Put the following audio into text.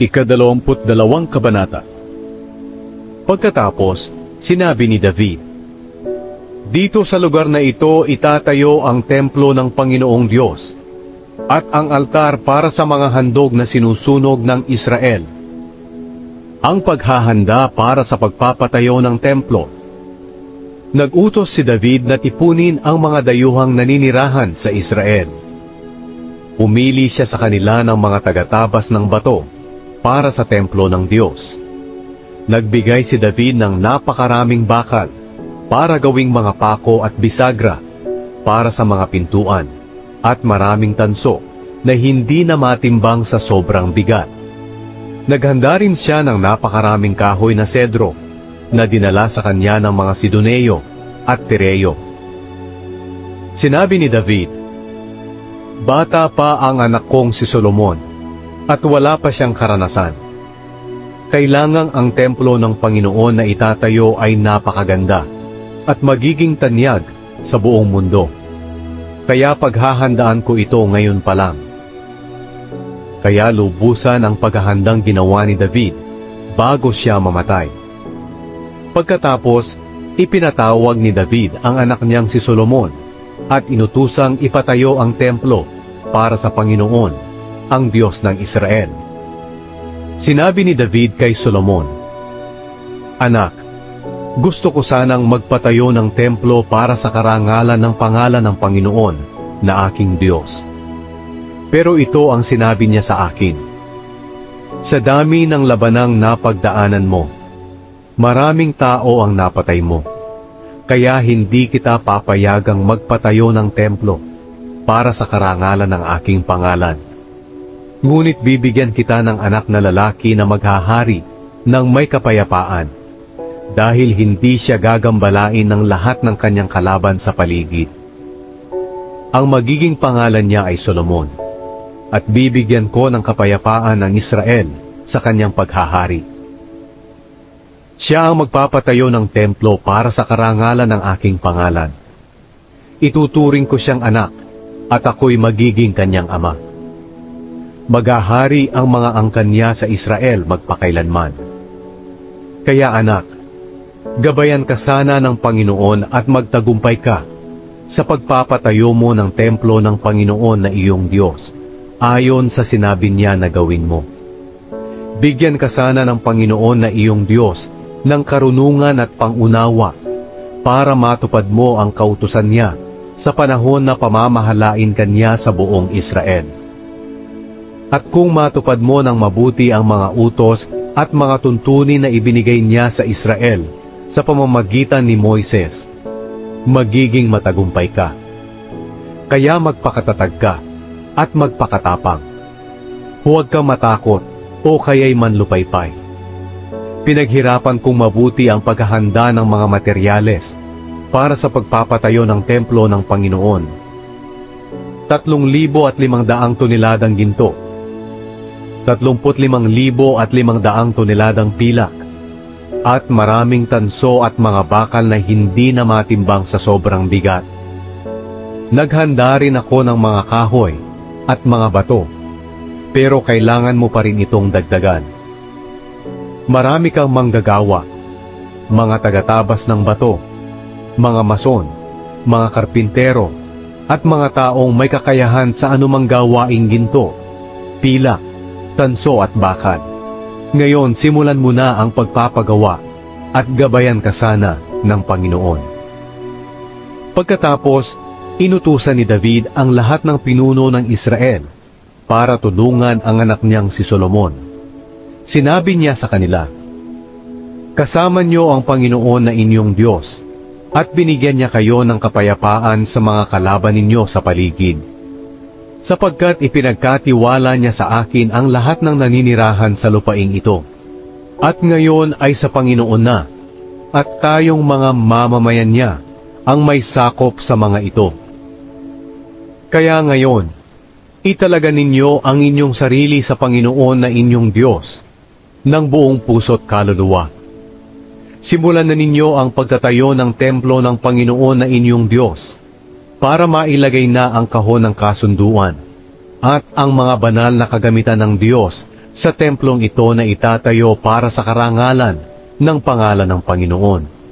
Ika-22 kabanata. Pagkatapos, sinabi ni David, "Dito sa lugar na ito itatayo ang templo ng Panginoong Diyos at ang altar para sa mga handog na sinusunog ng Israel." Ang paghahanda para sa pagpapatayo ng templo. Nag-utos si David na tipunin ang mga dayuhang naninirahan sa Israel. Pumili siya sa kanila ng mga tagatabas ng bato para sa templo ng Diyos. Nagbigay si David ng napakaraming bakal para gawing mga pako at bisagra para sa mga pintuan at maraming tanso na hindi na matimbang sa sobrang bigat. Naghanda rin siya ng napakaraming kahoy na sedro na dinala sa kanya ng mga Sidoneo at Tireo. Sinabi ni David, "Bata pa ang anak kong si Solomon at wala pa siyang karanasan. Kailangang ang templo ng Panginoon na itatayo ay napakaganda at magiging tanyag sa buong mundo. Kaya paghahandaan ko ito ngayon pa lang." Kaya lubusan ang paghahandang ginawa ni David bago siya mamatay. Pagkatapos, ipinatawag ni David ang anak niyang si Solomon at inutusang ipatayo ang templo para sa Panginoon, ang Diyos ng Israel. Sinabi ni David kay Solomon, "Anak, gusto ko sanang magpatayo ng templo para sa karangalan ng pangalan ng Panginoon na aking Diyos. Pero ito ang sinabi niya sa akin, sa dami ng labanang napagdaanan mo, maraming tao ang napatay mo. Kaya hindi kita papayagang magpatayo ng templo para sa karangalan ng aking pangalan. Ngunit bibigyan kita ng anak na lalaki na maghahari ng may kapayapaan, dahil hindi siya gagambalain ng lahat ng kanyang kalaban sa paligid. Ang magiging pangalan niya ay Solomon, at bibigyan ko ng kapayapaan ng Israel sa kanyang paghahari. Siya ang magpapatayo ng templo para sa karangalan ng aking pangalan. Ituturing ko siyang anak, at ako'y magiging kanyang ama. Maghahari ang mga angkan niya sa Israel magpakailanman. Kaya anak, gabayan ka sana ng Panginoon at magtagumpay ka sa pagpapatayo mo ng templo ng Panginoon na iyong Diyos, ayon sa sinabi niya na gawin mo. Bigyan ka sana ng Panginoon na iyong Diyos ng karunungan at pangunawa para matupad mo ang kautusan niya sa panahon na pamamahalain ka niya sa buong Israel. At kung matupad mo ng mabuti ang mga utos at mga tuntunin na ibinigay niya sa Israel sa pamamagitan ni Moises, magiging matagumpay ka. Kaya magpakatatag ka at magpakatapang. Huwag kang matakot o kaya'y manlupaypay. Pinaghirapan kong mabuti ang paghahanda ng mga materyales para sa pagpapatayo ng templo ng Panginoon. 3,500 toneladang ginto, 35,500 toneladang pilak, at maraming tanso at mga bakal na hindi na matimbang sa sobrang bigat. Naghanda rin ako ng mga kahoy at mga bato, pero kailangan mo pa rin itong dagdagan. Marami kang manggagawa, mga tagatabas ng bato, mga mason, mga karpintero, at mga taong may kakayahan sa anumang gawaing ginto, pilak, tanso at bakal. Ngayon, simulan mo na ang pagpapagawa at gabayan ka sana ng Panginoon." Pagkatapos, inutusan ni David ang lahat ng pinuno ng Israel para tulungan ang anak niyang si Solomon. Sinabi niya sa kanila, "Kasama niyo ang Panginoon na inyong Diyos, at binigyan niya kayo ng kapayapaan sa mga kalaban ninyo sa paligid. Sapagkat ipinagkatiwala niya sa akin ang lahat ng naninirahan sa lupaing ito. At ngayon ay sa Panginoon na, at tayong mga mamamayan niya ang may sakop sa mga ito. Kaya ngayon, italaga ninyo ang inyong sarili sa Panginoon na inyong Diyos ng buong puso't kaluluwa. Simulan na ninyo ang pagtatayo ng templo ng Panginoon na inyong Diyos, para mailagay na ang kahon ng kasunduan at ang mga banal na kagamitan ng Diyos sa templong ito na itatayo para sa karangalan ng pangalan ng Panginoon.